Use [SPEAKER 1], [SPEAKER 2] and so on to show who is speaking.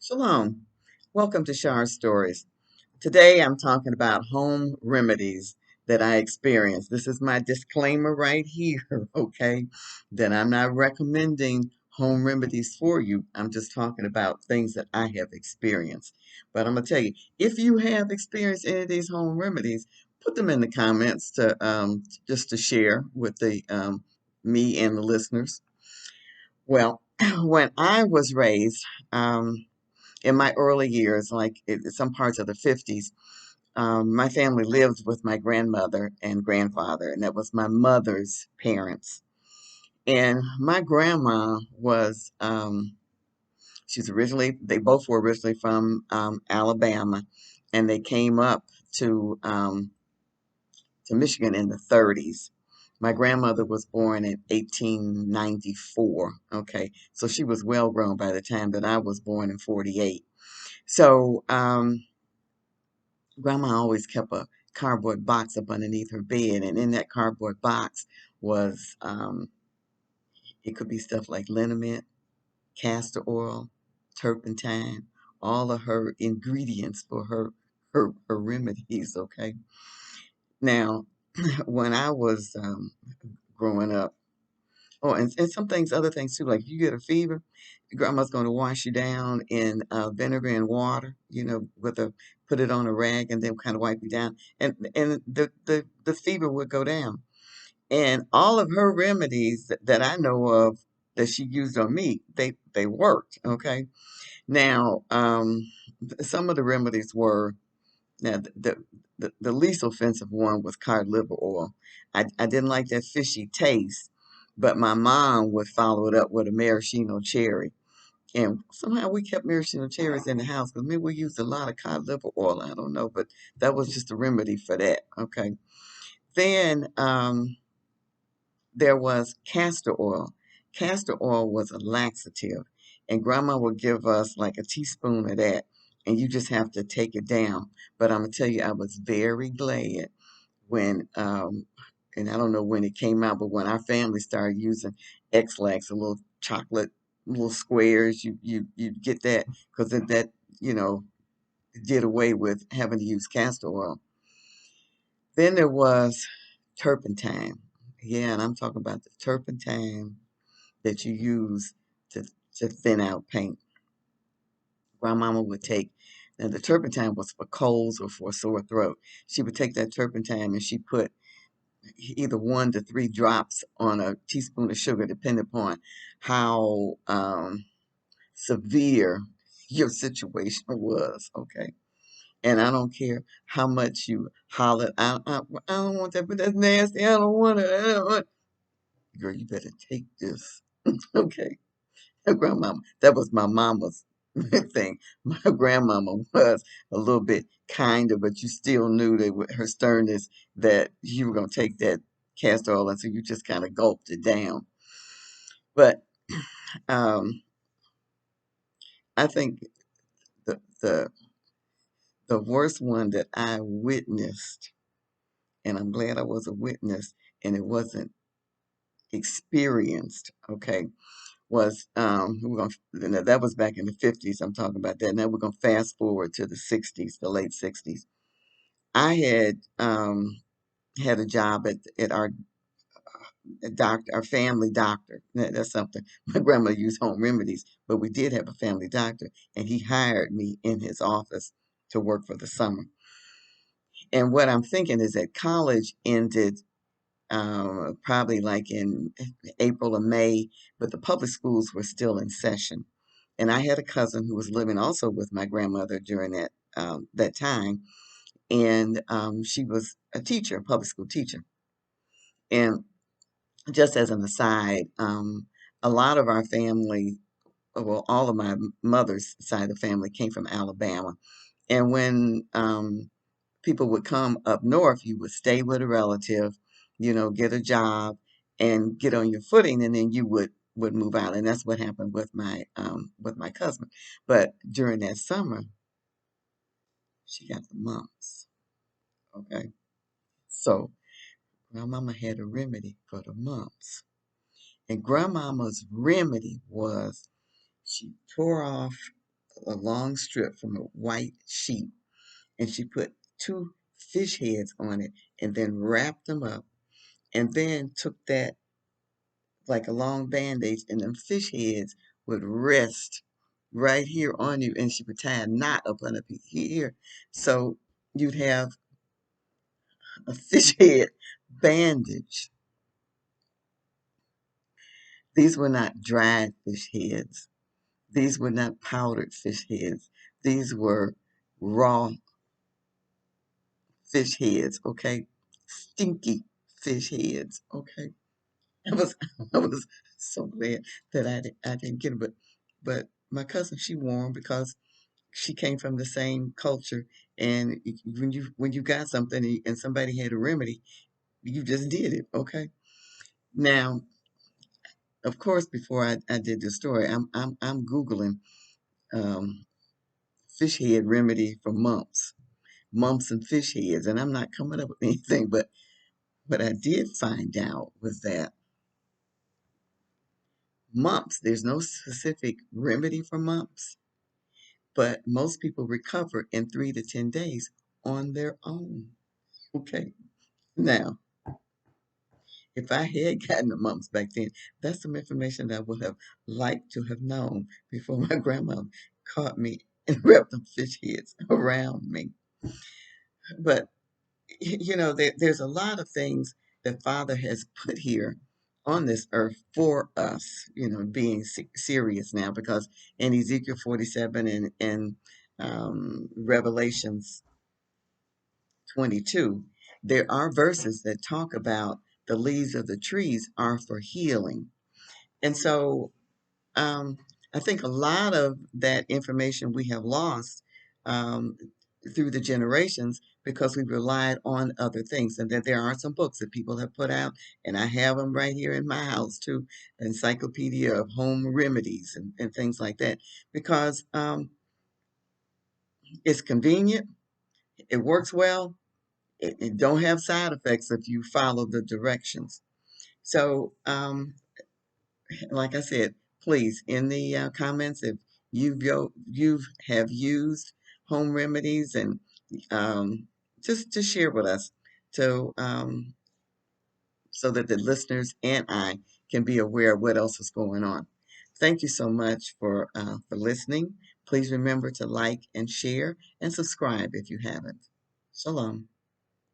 [SPEAKER 1] Shalom. Welcome to Shar Stories. Today I'm talking about home remedies that I experienced. This is my disclaimer right here, okay? That I'm not recommending home remedies for you. I'm just talking about things that I have experienced. But I'm going to tell you, if you have experienced any of these home remedies, put them in the comments to just to share with the me and the listeners. Well, when I was raised, in my early years, like some parts of the 50s, my family lived with my grandmother and grandfather, and that was my mother's parents. And my grandma was, they both were originally from Alabama, and they came up to, um, to Michigan in the 30s. My grandmother was born in 1894. Okay, so she was well grown by the time that I was born in 48. So, Grandma always kept a cardboard box up underneath her bed, and in that cardboard box was it could be stuff like liniment, castor oil, turpentine, all of her ingredients for her remedies. Okay, now when I was growing up, oh, and some things, other things too, like you get a fever, grandma's going to wash you down in vinegar and water, with a put it on a rag and then kind of wipe you down, and the fever would go down. And all of her remedies that I know of that she used on me, they worked. Okay, now some of the remedies were now the least offensive one was cod liver oil. I didn't like that fishy taste, but my mom would follow it up with a maraschino cherry. And somehow we kept maraschino cherries in the house because maybe we used a lot of cod liver oil. I don't know, but that was just a remedy for that. Okay. Then there was castor oil. Castor oil was a laxative, and grandma would give us like a teaspoon of that, and you just have to take it down. But I'm gonna tell you, I was very glad when, and I don't know when it came out, but when our family started using X-Lax, a little chocolate, little squares, you get that because that you know did away with having to use castor oil. Then there was turpentine. Yeah, and I'm talking about the turpentine that you use to to thin out paint. Grandmama would take, now the turpentine was for colds or for a sore throat. She would take that turpentine and she put either 1 to 3 drops on a teaspoon of sugar, depending upon how severe your situation was. Okay, and I don't care how much you holler, I don't want that, but that's nasty. I don't want it. I don't want. Girl, you better take this. Okay. Grandmama, that was my mama's thing. My grandmama was a little bit kinder, but you still knew that with her sternness that you were going to take that castor oil, and so you just kind of gulped it down. But um, I think the the worst one that I witnessed, and I'm glad I was a witness and it wasn't experienced, okay, was that was back in the 50s. I'm talking about that. Now we're gonna fast forward to the 60s, the late 60s. I had a job at our doctor, our family doctor. That's something. My grandma used home remedies, but we did have a family doctor, and he hired me in his office to work for the summer. And what I'm thinking is that college ended probably like in April or May, but the public schools were still in session. And I had a cousin who was living also with my grandmother during that time, and she was a teacher, a public school teacher. And just as an aside, a lot of our family, well, all of my mother's side of the family came from Alabama. And when people would come up north, you would stay with a relative, get a job and get on your footing, and then you would move out. And that's what happened with my cousin. But during that summer, she got the mumps. Okay. So grandmama had a remedy for the mumps. And grandmama's remedy was she tore off a long strip from a white sheet, and she put two fish heads on it and then wrapped them up, and then took that like a long bandage, and them fish heads would rest right here on you, and she would tie a knot up under here. So you'd have a fish head bandage. These were not dried fish heads. These were not powdered fish heads. These were raw fish heads, okay? Stinky fish heads, okay? I was I was so glad that I didn't get it, but my cousin, she wore 'em because she came from the same culture, and when you got something and somebody had a remedy, you just did it, okay? Now, of course, before I did the story, I'm Googling um, fish head remedy for mumps and fish heads, and I'm not coming up with anything, but what I did find out was that mumps, there's no specific remedy for mumps, but most people recover in 3 to 10 days on their own. Okay. Now, if I had gotten the mumps back then, that's some information that I would have liked to have known before my grandma caught me and wrapped them fish heads around me. But there's a lot of things that Father has put here on this earth for us, being serious now, because in Ezekiel 47 and Revelations 22, there are verses that talk about the leaves of the trees are for healing. And so um, I think a lot of that information we have lost um, through the generations because we relied on other things. And that there are some books that people have put out, and I have them right here in my house too, Encyclopedia of Home Remedies and things like that, because it's convenient, it works well, it don't have side effects if you follow the directions. So like I said, please in the comments if you have used home remedies, and just share with us so so that the listeners and I can be aware of what else is going on. Thank you so much for listening. Please remember to like and share and subscribe if you haven't. Shalom.